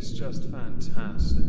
It's just fantastic.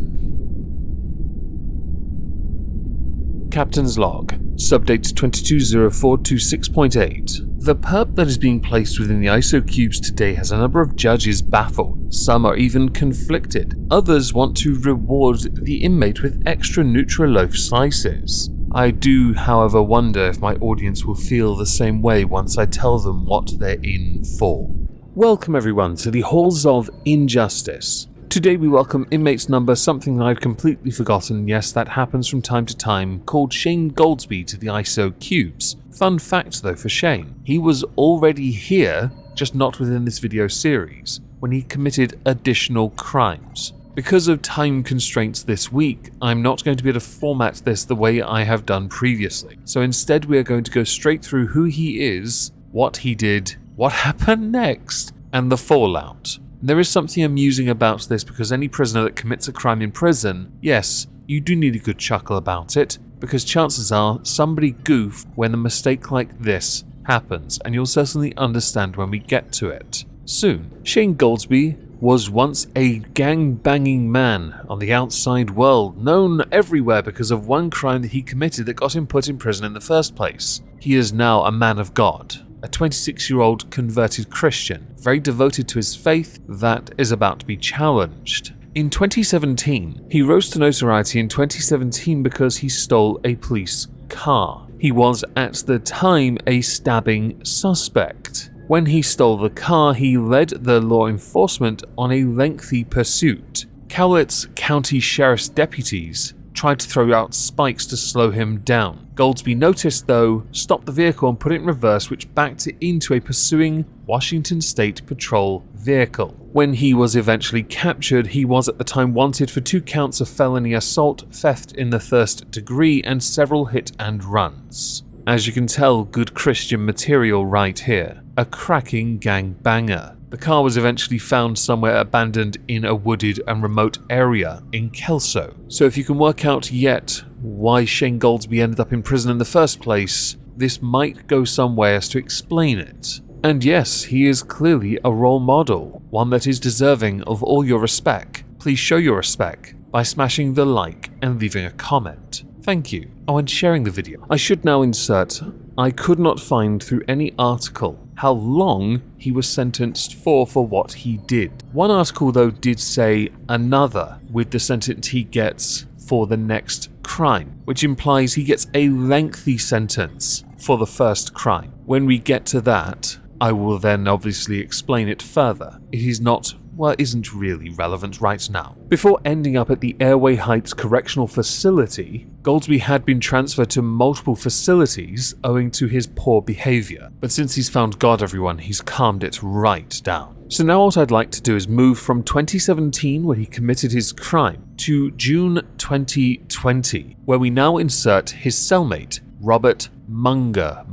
Captain's Log, subdate 220426.8. The perp that is being placed within the ISO cubes today has a number of judges baffled. Some are even conflicted. Others want to reward the inmate with extra Nutriloaf slices. I do, however, wonder if my audience will feel the same way once I tell them what they're in for. Welcome everyone to the Halls of Injustice. Today we welcome inmates number something I've completely forgotten, yes that happens from time to time, called Shane Goldsby to the ISO cubes. Fun fact though for Shane, he was already here, just not within this video series, when he committed additional crimes. Because of time constraints this week, I'm not going to be able to format this the way I have done previously. So instead we are going to go straight through who he is, what he did, what happened next, and the fallout. There is something amusing about this because any prisoner that commits a crime in prison, yes, you do need a good chuckle about it, because chances are somebody goofed when a mistake like this happens, and you'll certainly understand when we get to it. Soon, Shane Goldsby was once a gang-banging man on the outside world, known everywhere because of one crime that he committed that got him put in prison in the first place. He is now a man of God. A 26-year-old converted Christian, very devoted to his faith, that is about to be challenged. In 2017, he rose to notoriety in 2017 because he stole a police car. He was at the time a stabbing suspect. When he stole the car, he led the law enforcement on a lengthy pursuit. Cowlitz County Sheriff's deputies tried to throw out spikes to slow him down. Goldsby noticed though, stopped the vehicle and put it in reverse, which backed it into a pursuing Washington State Patrol vehicle. When he was eventually captured, he was at the time wanted for 2 counts of felony assault, theft in the first degree, and several hit and runs. As you can tell, good Christian material right here. A cracking gangbanger. The car was eventually found somewhere abandoned in a wooded and remote area in Kelso. So if you can work out yet why Shane Goldsby ended up in prison in the first place, this might go somewhere as to explain it. And yes, he is clearly a role model, one that is deserving of all your respect. Please show your respect by smashing the like and leaving a comment. Thank you. Oh, and sharing the video. I should now insert, I could not find through any article how long he was sentenced for what he did. One article though did say another with the sentence he gets for the next crime, which implies he gets a lengthy sentence for the first crime. When we get to that, I will then obviously explain it further. It is not, well, isn't really relevant right now. Before ending up at the Airway Heights Correctional Facility, Goldsby had been transferred to multiple facilities owing to his poor behavior. But since he's found God, everyone, he's calmed it right down. So now what I'd like to do is move from 2017, when he committed his crime, to June 2020, where we now insert his cellmate, Robert Munger.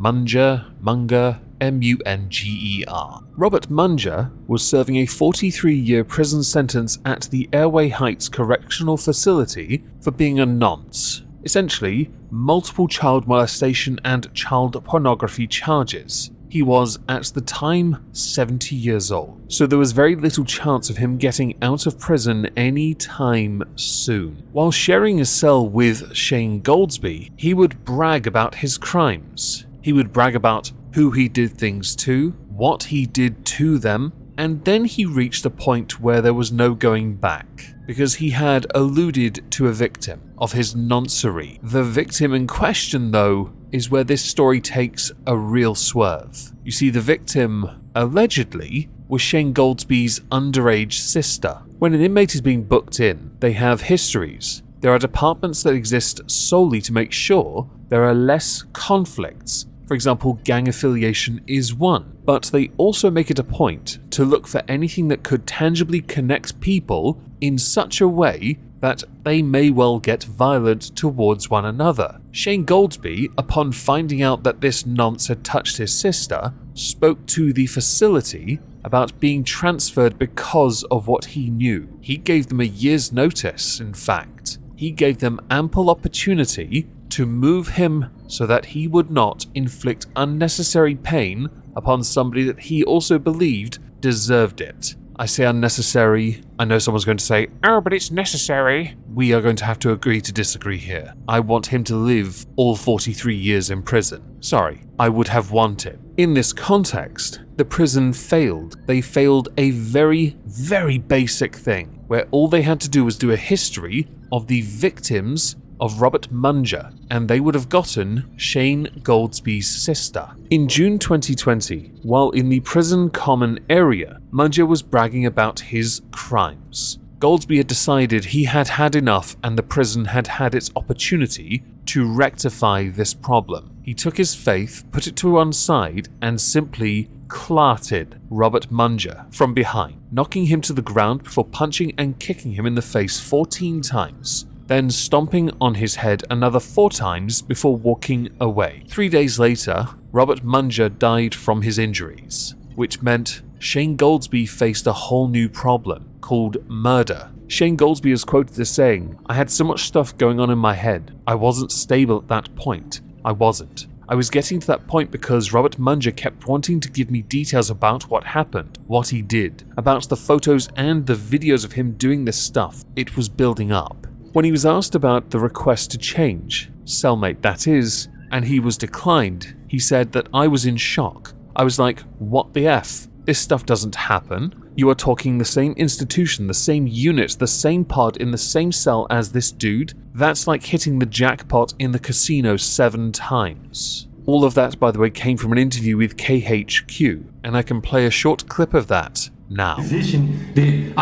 M-U-N-G-E-R. Robert Munger was serving a 43-year prison sentence at the Airway Heights Correctional Facility for being a nonce. Essentially, multiple child molestation and child pornography charges. He was, at the time, 70 years old, so there was very little chance of him getting out of prison any time soon. While sharing a cell with Shane Goldsby, he would brag about his crimes. He would brag about who he did things to, what he did to them, and then he reached a point where there was no going back, because he had alluded to a victim of his noncery. The victim in question, though, is where this story takes a real swerve. You see, the victim, allegedly, was Shane Goldsby's underage sister. When an inmate is being booked in, they have histories. There are departments that exist solely to make sure there are less conflicts. For example, gang affiliation is one, but they also make it a point to look for anything that could tangibly connect people in such a way that they may well get violent towards one another. Shane Goldsby, upon finding out that this nonce had touched his sister, spoke to the facility about being transferred because of what he knew. He gave them a year's notice, in fact. He gave them ample opportunity to move him so that he would not inflict unnecessary pain upon somebody that he also believed deserved it. I say unnecessary. I know someone's going to say, oh, but it's necessary. We are going to have to agree to disagree here. I want him to live all 43 years in prison. Sorry, I would have wanted. In this context, the prison failed. They failed a very, very basic thing, where all they had to do was do a history of the victims of Robert Munger, and they would have gotten Shane Goldsby's sister. In June 2020, while in the prison common area, Munger was bragging about his crimes. Goldsby had decided he had had enough and the prison had had its opportunity to rectify this problem. He took his faith, put it to one side, and simply clarted Robert Munger from behind, knocking him to the ground before punching and kicking him in the face 14 times. Then stomping on his head another 4 times before walking away. 3 days later, Robert Munger died from his injuries, which meant Shane Goldsby faced a whole new problem called murder. Shane Goldsby is quoted as saying, "I had so much stuff going on in my head. I wasn't stable at that point. I wasn't. I was getting to that point because Robert Munger kept wanting to give me details about what happened, what he did, about the photos and the videos of him doing this stuff. It was building up." When he was asked about the request to change, cellmate that is, and he was declined, he said that I was in shock. I was like, what the F? This stuff doesn't happen. You are talking the same institution, the same unit, the same pod in the same cell as this dude. That's like hitting the jackpot in the casino 7 times. All of that, by the way, came from an interview with KHQ, and I can play a short clip of that now. Position that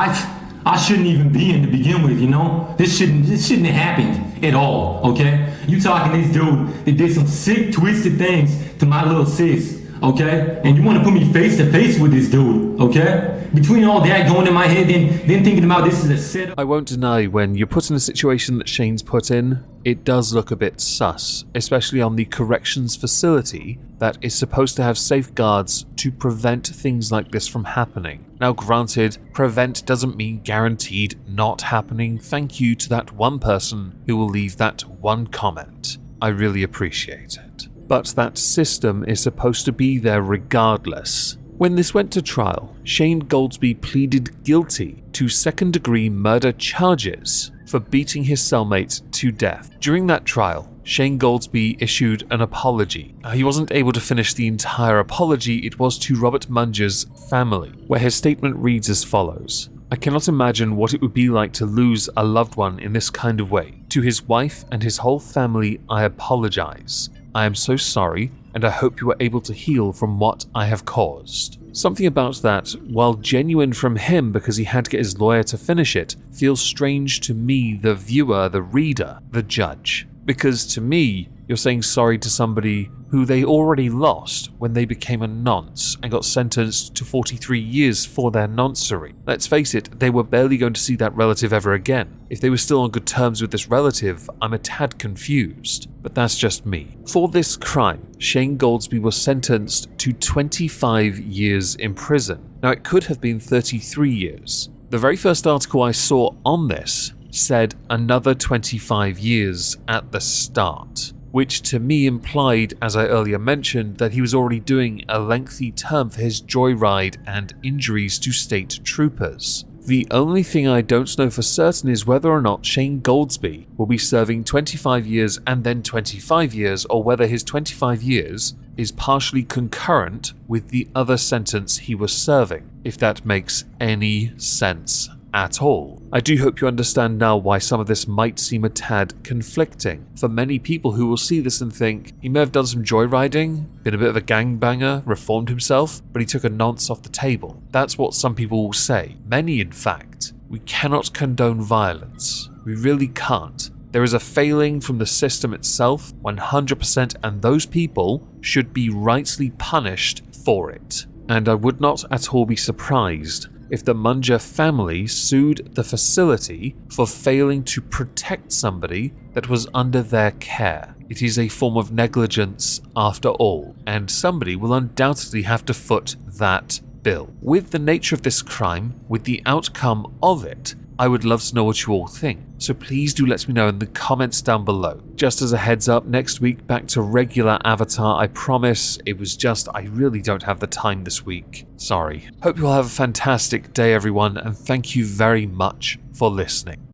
I shouldn't even be in to begin with, you know? This shouldn't have happened at all, okay? You talking this dude that did some sick, twisted things to my little sis, okay? And you want to put me face to face with this dude, okay? Between all that going in my head, then thinking about this as a setup. I won't deny when you're put in a situation that Shane's put in, it does look a bit sus, especially on the corrections facility that is supposed to have safeguards to prevent things like this from happening. Now granted, prevent doesn't mean guaranteed not happening. Thank you to that one person who will leave that one comment. I really appreciate it. But that system is supposed to be there regardless. When this went to trial, Shane Goldsby pleaded guilty to second-degree murder charges for beating his cellmate to death. During that trial, Shane Goldsby issued an apology. He wasn't able to finish the entire apology, it was to Robert Munger's family, where his statement reads as follows. I cannot imagine what it would be like to lose a loved one in this kind of way. To his wife and his whole family, I apologize. I am so sorry, and I hope you are able to heal from what I have caused. Something about that, while genuine from him because he had to get his lawyer to finish it, feels strange to me, the viewer, the reader, the judge. Because to me, you're saying sorry to somebody who they already lost when they became a nonce and got sentenced to 43 years for their noncery. Let's face it, they were barely going to see that relative ever again. If they were still on good terms with this relative, I'm a tad confused. But that's just me. For this crime, Shane Goldsby was sentenced to 25 years in prison. Now it could have been 33 years. The very first article I saw on this said another 25 years at the start, which to me implied, as I earlier mentioned, that he was already doing a lengthy term for his joyride and injuries to state troopers. The only thing I don't know for certain is whether or not Shane Goldsby will be serving 25 years and then 25 years, or whether his 25 years is partially concurrent with the other sentence he was serving, if that makes any sense at all. I do hope you understand now why some of this might seem a tad conflicting. For many people who will see this and think, he may have done some joyriding, been a bit of a gangbanger, reformed himself, but he took a nonce off the table. That's what some people will say. Many, in fact. We cannot condone violence. We really can't. There is a failing from the system itself, 100%, and those people should be rightly punished for it. And I would not at all be surprised if the Munger family sued the facility for failing to protect somebody that was under their care. It is a form of negligence after all, and somebody will undoubtedly have to foot that bill. With the nature of this crime, with the outcome of it, I would love to know what you all think, so please do let me know in the comments down below. Just as a heads up, next week back to regular Avatar, I promise. It was just I really don't have the time this week. Sorry. Hope you all have a fantastic day everyone, and thank you very much for listening.